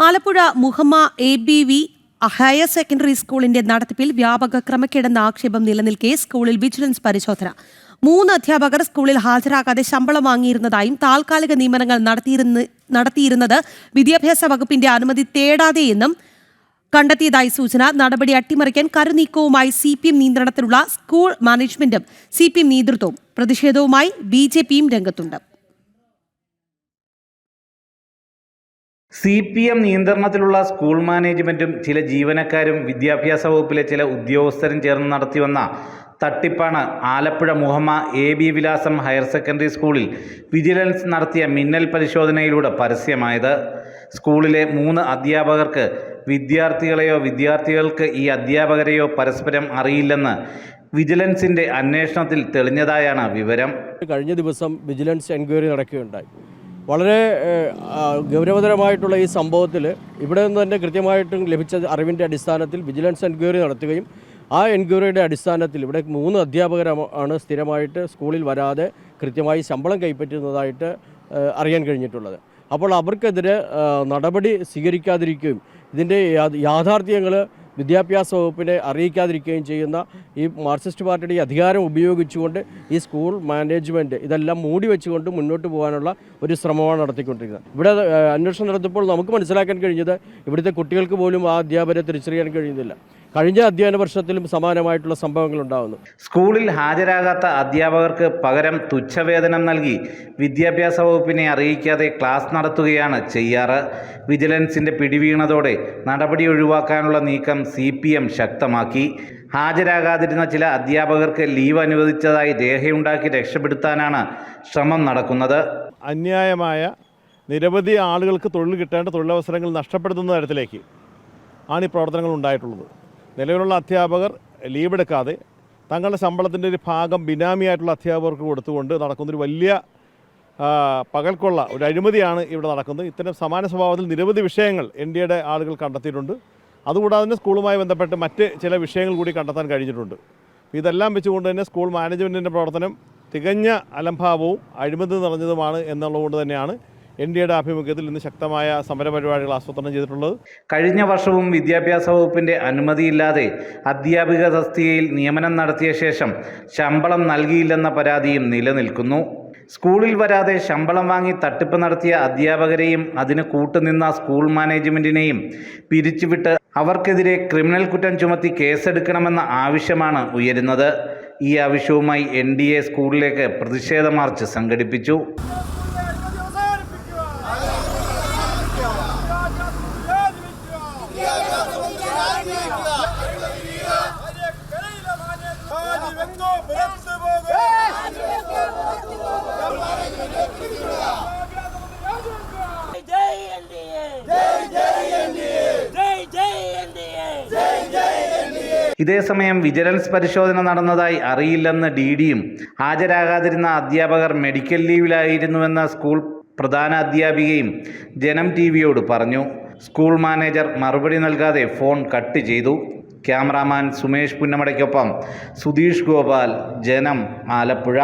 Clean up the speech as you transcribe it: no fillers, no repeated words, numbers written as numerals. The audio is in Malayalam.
Alappuzha Muhamma ABV higher secondary സ്കൂളിന്റെ നടത്തിപ്പിൽ വ്യാപക ക്രമക്കേടെന്ന ആക്ഷേപം നിലനിൽക്കെ സ്കൂളിൽ വിജിലൻസ് പരിശോധന. 3 അധ്യാപകർ സ്കൂളിൽ ഹാജരാകാതെ ശമ്പളം വാങ്ങിയിരുന്നതായും താൽക്കാലിക നിയമനങ്ങൾ നടത്തിയിരുന്നത് വിദ്യാഭ്യാസ വകുപ്പിന്റെ അനുമതി തേടാതെയെന്നും കണ്ടെത്തിയതായി സൂചന. നടപടി അട്ടിമറിക്കാൻ കരുനീക്കവുമായി CPM നിയന്ത്രണത്തിലുള്ള സ്കൂൾ മാനേജ്മെന്റും CPM നേതൃത്വവും പ്രതിഷേധവുമായി BJPയും രംഗത്തുണ്ട്. CPM നിയന്ത്രണത്തിലുള്ള സ്കൂൾ മാനേജ്മെന്റും ചില ജീവനക്കാരും വിദ്യാഭ്യാസ വകുപ്പിലെ ചില ഉദ്യോഗസ്ഥരും ചേർന്ന് നടത്തിവന്ന തട്ടിപ്പാണ് ആലപ്പുഴ മുഹമ്മ AB വിലാസം ഹയർ സെക്കൻഡറി സ്കൂളിൽ വിജിലൻസ് നടത്തിയ മിന്നൽ പരിശോധനയിലൂടെ പരസ്യമായത്. സ്കൂളിലെ 3 അധ്യാപകർക്ക് വിദ്യാർത്ഥികൾക്ക് ഈ അധ്യാപകരെയോ പരസ്പരം അറിയില്ലെന്ന് വിജിലൻസിന്റെ അന്വേഷണത്തിൽ തെളിഞ്ഞതായാണ് വിവരം. കഴിഞ്ഞ ദിവസം വിജിലൻസ് എൻക്വയറി നടക്കുകയുണ്ടായി. വളരെ ഗൗരവതരമായിട്ടുള്ള ഈ സംഭവത്തിൽ ഇവിടെ നിന്ന് തന്നെ കൃത്യമായിട്ടും ലഭിച്ച അറിവിൻ്റെ അടിസ്ഥാനത്തിൽ വിജിലൻസ് എൻക്വയറി നടത്തുകയും ആ എൻക്വയറിയുടെ അടിസ്ഥാനത്തിൽ ഇവിടെ 3 അധ്യാപകരാണ് സ്ഥിരമായിട്ട് സ്കൂളിൽ വരാതെ കൃത്യമായി ശമ്പളം കൈപ്പറ്റുന്നതായിട്ട് അറിയാൻ കഴിഞ്ഞിട്ടുള്ളത്. അപ്പോൾ അവർക്കെതിരെ നടപടി സ്വീകരിക്കാതിരിക്കുകയും ഇതിൻ്റെ യാഥാർത്ഥ്യങ്ങൾ വിദ്യാഭ്യാസ വകുപ്പിനെ അറിയിക്കാതിരിക്കുകയും ചെയ്യുന്ന ഈ മാർക്സിസ്റ്റ് പാർട്ടിയുടെ അധികാരം ഉപയോഗിച്ചുകൊണ്ട് ഈ സ്കൂൾ മാനേജ്മെൻറ്റ് ഇതെല്ലാം മൂടി വെച്ചുകൊണ്ട് മുന്നോട്ട് പോകാനുള്ള ഒരു ശ്രമമാണ് നടത്തിക്കൊണ്ടിരിക്കുന്നത്. ഇവിടെ അന്വേഷണം നടത്തിയപ്പോൾ നമുക്ക് മനസ്സിലാക്കാൻ കഴിഞ്ഞത് ഇവിടുത്തെ കുട്ടികൾക്ക് പോലും ആ അധ്യാപകരെ തിരിച്ചറിയാൻ കഴിയുന്നില്ല. കഴിഞ്ഞ അധ്യയന വർഷത്തിലും സമാനമായിട്ടുള്ള സംഭവങ്ങൾ ഉണ്ടാകുന്നു. സ്കൂളിൽ ഹാജരാകാത്ത അധ്യാപകർക്ക് പകരം തുച്ഛവേതനം നൽകി വിദ്യാഭ്യാസ വകുപ്പിനെ അറിയിക്കാതെ ക്ലാസ് നടത്തുകയാണ് ചെയ്യാറ്. വിജിലൻസിന്റെ പിടിവീണതോടെ നടപടി ഒഴിവാക്കാനുള്ള നീക്കം CPM ശക്തമാക്കി. ഹാജരാകാതിരുന്ന ചില അധ്യാപകർക്ക് ലീവ് അനുവദിച്ചതായി രേഖയുണ്ടാക്കി രക്ഷപ്പെടുത്താനാണ് ശ്രമം നടക്കുന്നത്. അന്യായമായ നിരവധി ആളുകൾക്ക് തൊഴിൽ കിട്ടേണ്ട തൊഴിലവസരങ്ങൾ നഷ്ടപ്പെടുത്തുന്ന തരത്തിലേക്ക് ആണ് ഈ പ്രവർത്തനങ്ങൾ ഉണ്ടായിട്ടുള്ളത്. നിലവിലുള്ള അധ്യാപകർ ലീവ് എടുക്കാതെ തങ്ങളുടെ ശമ്പളത്തിൻ്റെ ഒരു ഭാഗം ബിനാമിയായിട്ടുള്ള അധ്യാപകർക്ക് കൊടുത്തുകൊണ്ട് നടക്കുന്നൊരു വലിയ പകൽക്കൊള്ള ഒരു അഴിമതിയാണ് ഇവിടെ നടക്കുന്നത്. ഇത്തരം സമാന സ്വഭാവത്തിൽ നിരവധി വിഷയങ്ങൾ NDAയുടെ ആളുകൾ കണ്ടെത്തിയിട്ടുണ്ട്. അതുകൂടാതെ തന്നെ സ്കൂളുമായി ബന്ധപ്പെട്ട് മറ്റ് ചില വിഷയങ്ങൾ കൂടി കണ്ടെത്താൻ കഴിഞ്ഞിട്ടുണ്ട്. ഇതെല്ലാം വെച്ചുകൊണ്ട് തന്നെ സ്കൂൾ മാനേജ്മെൻറ്റിൻ്റെ പ്രവർത്തനം തികഞ്ഞ അലംഭാവവും അഴിമതി നിറഞ്ഞതുമാണ് എന്നുള്ളതുകൊണ്ട് തന്നെയാണ് NDAയുടെ ആഭിമുഖ്യത്തിൽ ഇന്ന് ശക്തമായ സമരപരിപാടികൾ ആസൂത്രണം ചെയ്തിട്ടുള്ളത്. കഴിഞ്ഞ വർഷവും വിദ്യാഭ്യാസ വകുപ്പിന്റെ അനുമതിയില്ലാതെ അധ്യാപിക തസ്തികയിൽ നിയമനം നടത്തിയ ശേഷം ശമ്പളം നൽകിയില്ലെന്ന പരാതിയും നിലനിൽക്കുന്നു. സ്കൂളിൽ വരാതെ ശമ്പളം വാങ്ങി തട്ടിപ്പ് നടത്തിയ അധ്യാപകരെയും അതിന് കൂട്ടുനിന്ന സ്കൂൾ മാനേജ്മെന്റിനെയും പിരിച്ചുവിട്ട് അവർക്കെതിരെ ക്രിമിനൽ കുറ്റം ചുമത്തി കേസെടുക്കണമെന്ന ആവശ്യമാണ് ഉയരുന്നത്. ഈ ആവശ്യവുമായി NDA സ്കൂളിലേക്ക് പ്രതിഷേധ മാർച്ച് സംഘടിപ്പിച്ചു. ഇതേസമയം വിജിലൻസ് പരിശോധന നടന്നതായി അറിയില്ലെന്ന് DDയും ഹാജരാകാതിരുന്ന അധ്യാപകർ മെഡിക്കൽ ലീവിലായിരുന്നുവെന്ന സ്കൂൾ പ്രധാന അധ്യാപികയും ജനം TVയോട് പറഞ്ഞു. സ്കൂൾ മാനേജർ മറുപടി നൽകാതെ ഫോൺ കട്ട് ചെയ്തു. ക്യാമറാമാൻ സുമേഷ് പുന്നമടയ്ക്കൊപ്പം സുധീഷ് ഗോപാൽ, ജനം, ആലപ്പുഴ.